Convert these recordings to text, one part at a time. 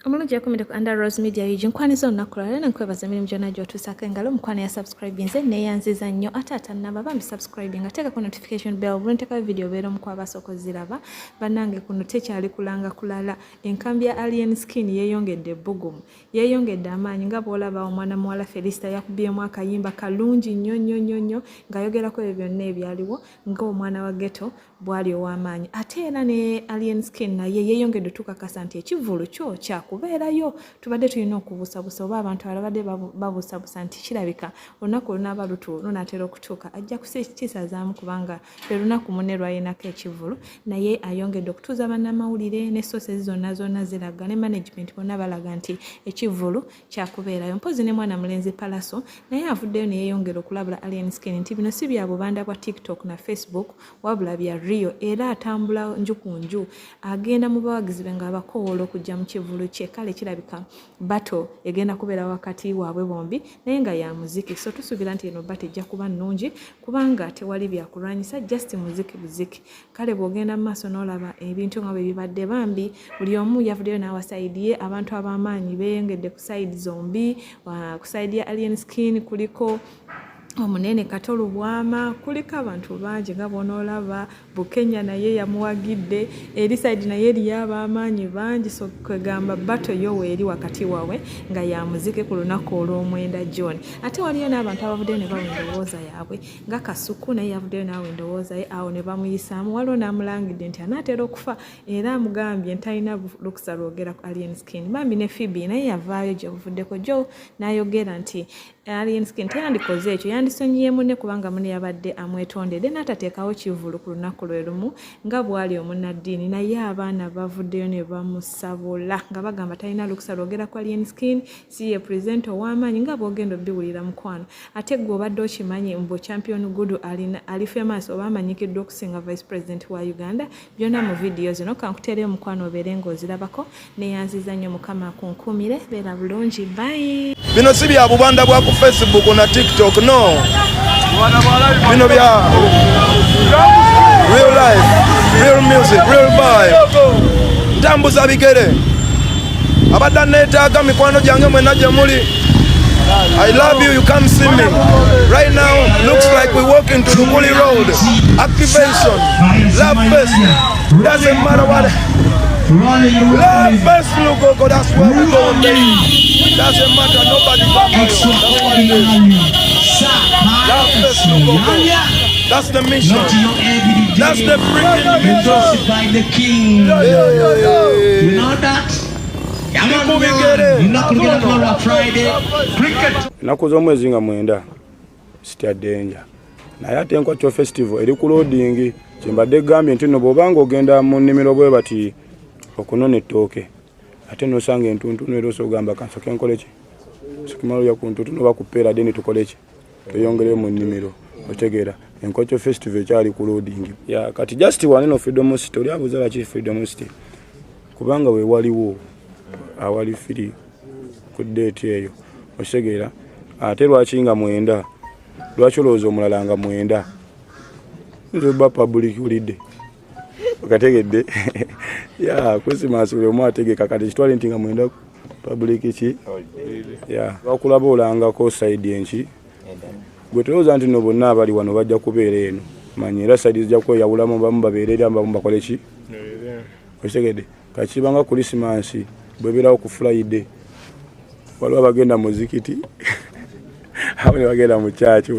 Omulungi yakomera ku Under Rose Media yiji nkwaniza onakulala nenkwebaza emirimu gyonna gy'otuusaako engalo mukwano ya subscribe nze neeyanziza nnyo ate atannaba bambi subscribe nga teekako notification bell buli nteekayo video obeera omu kw'abasooka oziraba bannange kuno tekyali kulanga kulala enkambi ya Alienskin yeeyongedde Ebugumu yeeyongedde amaanyi nga bw'olaba omwana muwala Felicita yakubyemu akayimba kalungi nnyo ng'ayogerako ebyo byonna ebyaliwo ng'omwana wa ghetto bwali ow'amaanyi ate era ne Alienskin naye yeeyongedde tukakasa nti ekivvulu kyo kyakubeerayo tubadde tulina okubuusabuusa oba abantu alabadde babuusabuusa nti kirabika olunaku olunaaba lunaatera okutuuka ajja kisazaamu kubanga lwe lunaku munne lwayinako ekivvulu naye ayongedde okutuuza bannamawulire ne sources zonna ziraga ne management bonna balaga nti ekivvulu kyakubeerayo mpozi ne mwana mulenzi Pallaso naye avuddeyo ne yeeyongera okulabula Alienskin nti bino si bya bubanda bwa TikTok na Facebook wabula bya Rio era atambula nju ku nju agenda mu bawagizi be ng'abakoowola okujja mu kivvulu kye kale kirabika bato egenda kubeera wakati waabwe bombi naye nga ya muziki so tusuubira nti eno bato ejja kuba nnungi kubanga tewali byakulwanyisa just muziki buziki kale bw'ogenda mu maaso n'olaba ebintu nga bwe bibadde bambi buli omu yavuddeyo n'awasaidiye abantu ab'amaanyi beeyongedde ku saidi zombi ku saidi ya Alienskin kuliko omunene Katolu Bwama kuliko abantu bangi nga bonoolaba Bukenya naye yamuwagidde eri side naye eriyo ab'amaanyi bangi so kwegamba bato yo weeri wakati wawe nga ya muziki ku lunaku olw'omwenda John ate waliyo n'abantu abavuddeyo ne bawa endowooza yaabwe nga Kasuku naye yavuddeyo n'awa endowooza ye awo ne bamuyisaamu waliwo n'amulangidde nti anaatera okufa era amugambye ntalina lukusa lwogera ku Alienskin bambi ne Pheobe naye yavaayo gye buvuddeko jo n'ayogera nti Alienskin teyandikoze ekyo yandisonyiye munne kubanga munne yabadde amwetondedde n'atateekawo kivvulu ku lunaku lwe lumu nga bw'ali omunnaddiini naye abaana bavuddeyo ne bamusabula nga bagamba talina lukusa lwogera ku Alienskin si ye pulezidenti ow'amaanyi nga bw'ogenda obbiwulira mukwano ate gwe obadde okimanyi mbu champion gudu ali famous oba amanyikiddwa okusinga vice president wa Uganda byonna mu vidiyo zino kankuteereyo mukwano obeere ng'ozirabako neeyanziza nnyo mukama kunkumire beera bulungi bye bino si bya bubanda bwa Facebook na TikTok no bino bya real life real music real vibe ntambuza bigere abadda neetaaga mikwano gyange mwena gye muli I love you, you come see me right now. Looks like we walk into the Gully Road activation love fest doesn't matter what love fest look go that's where we going baby. Doesn't matter, nobody but me. That's what it is. That's the mission. That's the freaking mission. You know that? You're not going to get tomorrow Friday. Cricket. Nakuza omwezi nga mwenda sitaddenja naye ate Enkwacho festival eri ku loading kyembadde gambye nti no bw'obanga ogenda mu nnimiro bwe bati okunona ettooke ate nosanga entuntunu era osogamba kansoke nkole ki sikimalo ya kuntuntunu bakupeera deni tukole ki tuyongereyo mu nnimiro otegeera Enkwacho festival ekyali ku loading ya kati just one no freedom city oli abuza laki freedom city kubanga we waliwo awali firi ku date eyo otegeera ate lwaki nga mwenda lwaki olowooza omulala nga mwenda nzoba public ulidde okategedde ya Christmas ule omu ategeka kati kitwale nti nga mwenda public ki ya bakulaba olangako side enki gwe tulowooza nti no bonna abali wano bajja kubeera eno manyi era side zijja kweyawulamu bamu babeerera bamu bakole ki otegedde kakibanga Christmas bwebeerawo ku Friday waliwo abagenda mu zikiti abo ne bagenda mu church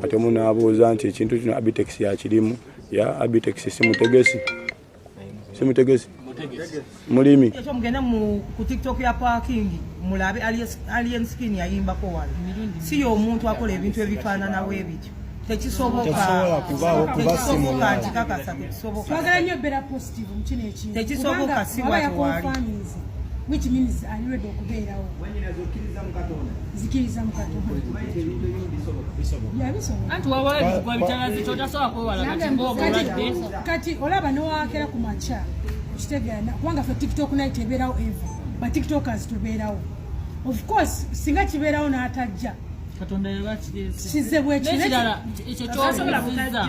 ate omuntu abuuza nti ekintu kino Abitex yakirimu ya Abitex simutegesi mulimi ekyo mugenda mu ku TikTok ya parking mulabe Alienskin yayimbako wano si omuntu akola ebintu ebifaananawo ebityo tekisoboka kubasimula kikakasa tekisoboka twagala nnyo beera positive mu kino ekintu tekisoboka si watwali which means are you ready okubeerawo zikiriza mu Katonda anti wawale kwa bitanazi totasobola kwewala kati mbogo olwadde kati olaba nowakera ku makya kitegeera kubanga fe TikTok nayo tebeerawo eva ba tiktokers tubeerawo of course singa kibeerawo n'atajja Katonda yabakiriza kize bwekirala ekyo kyosobola kuziza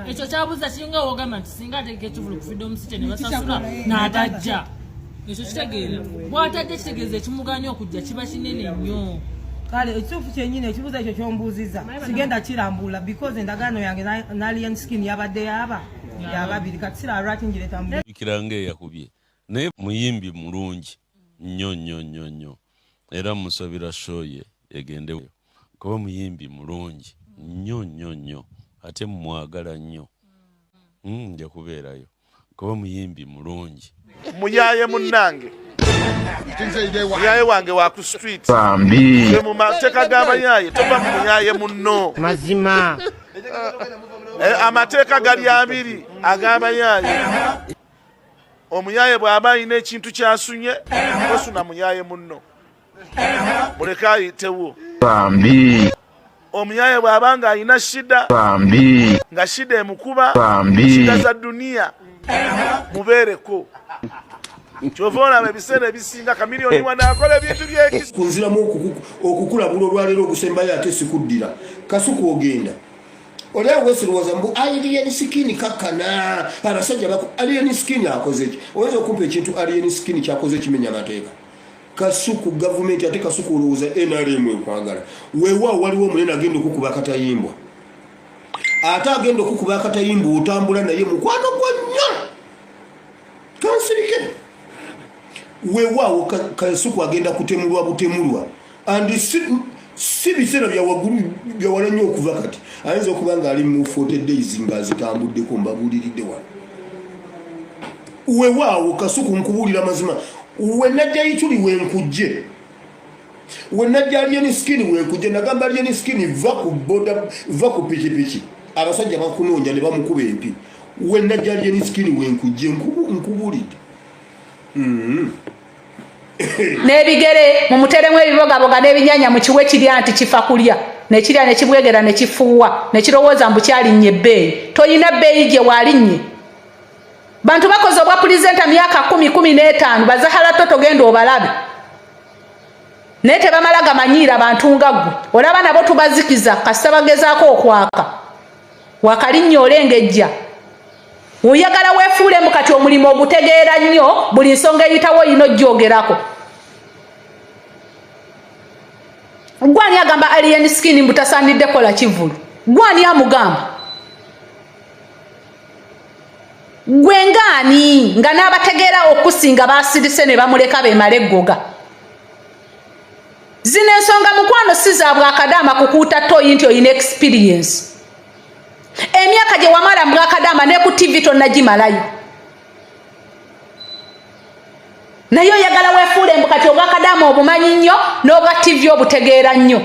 ekyo kyabuza kinga wogamba nti singa ategeka ekivulu ku freedom city ne basasula n'atajja ekyo kitegeera bw'atadde kitegeeza ekimuganya okujja kiba kinene nnyo. Kale ekituufu kyennyini ekibuuzo ekyo ky'ombuuziza sigenda kirambula because endagaano yange ne Alienskin yabadde yababiri kati sira lwaki ngireeta mu kiranga eyakubye naye muyimbi mulungi nnyo era musabira shoye egende kuba muyimbi mulungi nnyo ate mwagala nnyo nja kubeerayo kuba muyimbi mulungi muyaye munnange muyaye wange wa ku street mu mateeka g'abayaye tova mu muyaye munno mazima amateeka gali abiri ag'abayaye omuyaye bw'aba alina ekintu kyasunye osuna muyaye munno muleke ayitewo omuyaye bw'aba nga alina shida nga shida emukuba shida za duniya mubeereko kyova olaba ebiseera ebisinga kamiliyoni wanaakola ebintu byekisi kunziramu okukulabula olwaleero ogusembayo ate sikuddira Kasuku ogenda olyawo wesirowooza mbu Alienskin kakkana abasajja Alienskin akoze ki oyinza okumpa ekintu Alienskin kyakoze kimenya amateeka Kasuku gavumenti ate Kasuku olowooza NRM enkwagala weewaawo waliwo omunene agenda okukuba akatayimbwa ate agenda okukuba akatayimbwa otambula naye mukwano gwonna kansirike weewaawo Kasuku agenda kutemulwa butemulwa andi si biseera bya waggulu byawala nnyo okuva kati ayinza okuba nga ali mu 40 days ng'azitambuddeko mbabuuliridde wano weewaawo Kasuku nkubuulira mazima wenajja ituli wenkujje wenajja Alienskin wenkujje nagamba Alienskin va ku pikipiki abasajja bakunoonya ne bamukuba empi wenajja Alienskin wenkujje nkubuulidde n'ebigere mumuteremu ebibogaboga n'ebinyanya mu kiwe kirya nti kifa kulya nekirya nekibwegera nekifuuwa nekirowooza mbu kyalinnye ebbeeyi toyina bbeeyi gye waalinnye bantu bakoze obwa pulezidenta myaka 10-15 bazahara toto genda obalabe naye tebamala gamanyiira bantu nga ggwe olaba nabo tubazikiza kasita bagezaako okwaka wakalinnye olengejja oyagala weefuulemu kati omulimu ogutegeera nnyo buli nsonga eyitawo oyina ojjoogerako gwani agamba Alienskin mbu tasaanidde kola kivulu gwani amugamba gwe ngaani nga n'abategeera okusinga basirise ne bamuleka beemala eggoga zino ensonga mukwano si za bwakadaama kukuuta toyi nti oyina experience emyaka gye wamala mu bwakadaama ne ku TV tonnagimalayo naye oyagala weefuule mbu kati obwakadaama obumanyi nnyo n'obwa TV obutegeera nnyo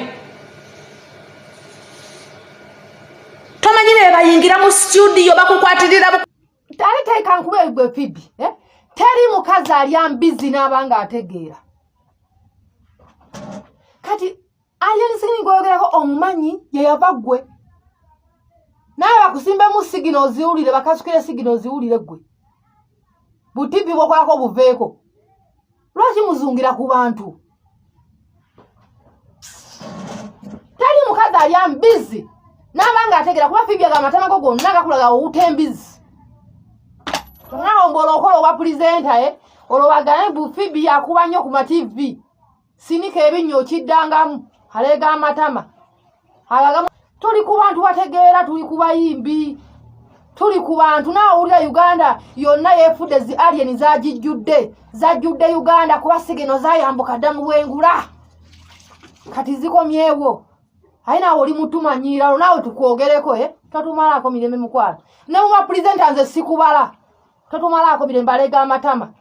tomanyi ne bayingira mu studio bakukwatirira ale teeka nkube gwe Pheobe teri mukazi alya mbizi n'abanga ategeera kati Alienskin gwogerako omumanyi ye yava ggwe naye bakusimbemu sigino oziwulire bakasukire sigino oziwulire ggwe butivi bwokwako buveeko lwaki muzungira ku bantu teri mukazi alya mbizi n'abanga ategeera kuba Pheobe agamba amatamago gonna gakulaga owuta embizi ng'ombola okola obwa pulezidenta olwobagane bu Pheobe yakuba nnyo ku mativi sinika ebinnyo okiddangamu aleega amatama alagamu tuli ku bantu bategeera tuli ku bayimbi tuli ku bantu naawulira Uganda yonna yeefudde zi alien zajjudde Uganda kuba sigino zayambuka dda mu bwengula kati zikomyewo aye naawe oli mutumanyiiralo naawe tukwogereko totumalaako mirembe mukwano ne mu bapulezidenta nze sikubala totumalaako mirembe aleega amatama.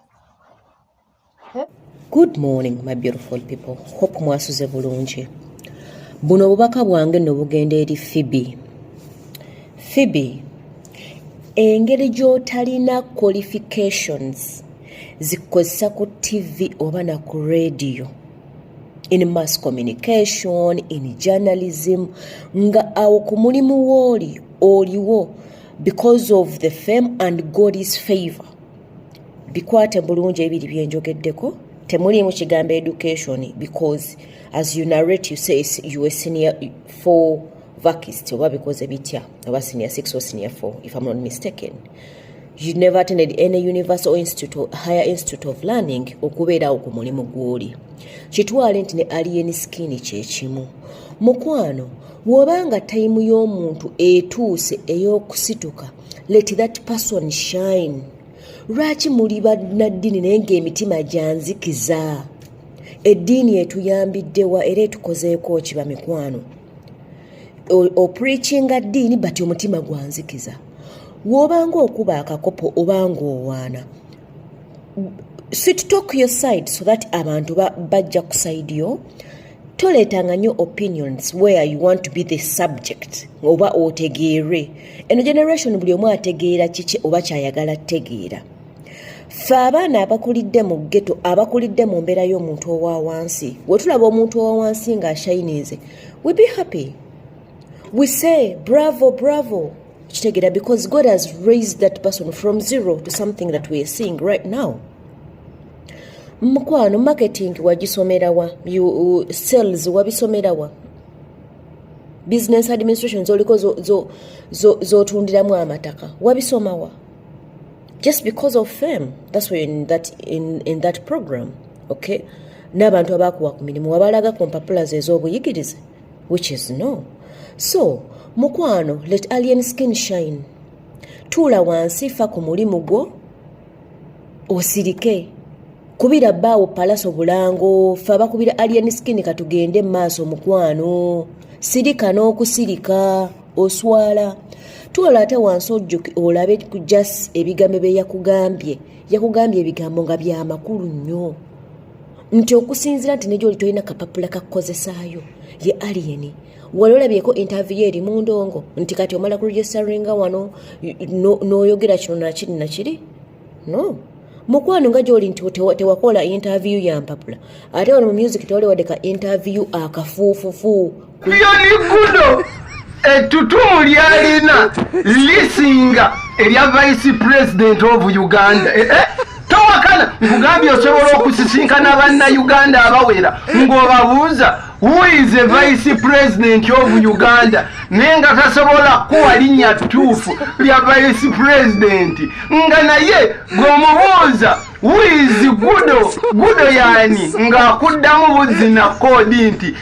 Good morning, my beautiful people. Hope mwasuze bulungi. Buno obubaka bwange no bugenda eri Pheobe. Pheobe, engeri gy'otalina qualifications zikozesa ku TV oba na ku radio, in mass communication, in journalism, nga awo ku mulimu wooli oliwo because of the fame and God's favor. Bikwate bulungi ebiri byenjogeddeko. Temulimu kigambo education because as you narrate you say you were senior 4 vacist oba because ebitya oba senior 6 or senior 4 if I'm not mistaken. you never attended any universal institute or higher institute of learning okubeerawo ku mulimu gw'oli kitwale nti ne Alienskin kyekimu mukwano wobanga tayimu y'omuntu etuuse ey'okusituka let that person shine lwaki muli bannaddiini naye ng'emitima gyanzikiza eddiini etuyambiddewa era etukozeeko kiba mikwano opreachinga ddiini bati omutima gwanzikiza wobanga okuba akakopo obanga owaana sit talk your side so that abantu bajja ku side yo toletanga nnyo opinions where you want to be the subject oba otegeere eno generation buli omu ategeera kiki oba kyayagala tegeera ffe abaana abakulidde mu ghetto abakulidde mu mbeera y'omuntu owa wansi we tulaba omuntu owa wansi ng'ashayinize we be happy we say bravo bravo kitegeera because God has raised that person from zero to something that we are seeing right now mukwano marketing wagisomera wa sales wabisomera wa business administration zoliko zotundiramu amataka wabisoma wa just because of fame that's why in that program okay n'abantu abakuwa ku mirimu wabalaga ku mpapula ez'obuyigirize which is no so mukwano let Alienskin shine tuula wansi fa ku mulimu gwo osirike kubira bawo Pallaso bulango fa bakubira Alienskin katugende maaso mukwano sirika n'okusirika oswala tuola ate wansi ojjuki olabe just ebigambo bye yakugambye ebigambo nga bya makulu nnyo nti okusinzira nti nejo olitolina kapapula kakozesaayo ye alien walabyeko interview eri mu ndongo nti kati omala ku registeringa wano n'oyogera kino nakiri no mukwano nga gyoli nti tewakola interview ya mpapula ate wano mu music tewali wadde ka interview akafuufufu lyoni gudo ettutumu lyalina lisinga erya vice president of Uganda towakana nkugambye osobola okusisinkana bannayuganda abawera ng'obabuuza who is the vice president of Uganda naye nga tasobola kuwa linnya ttuufu lya vice president nga naye g'omubuuza who is gudo yani ng'akuddamu buzzi na koodi nti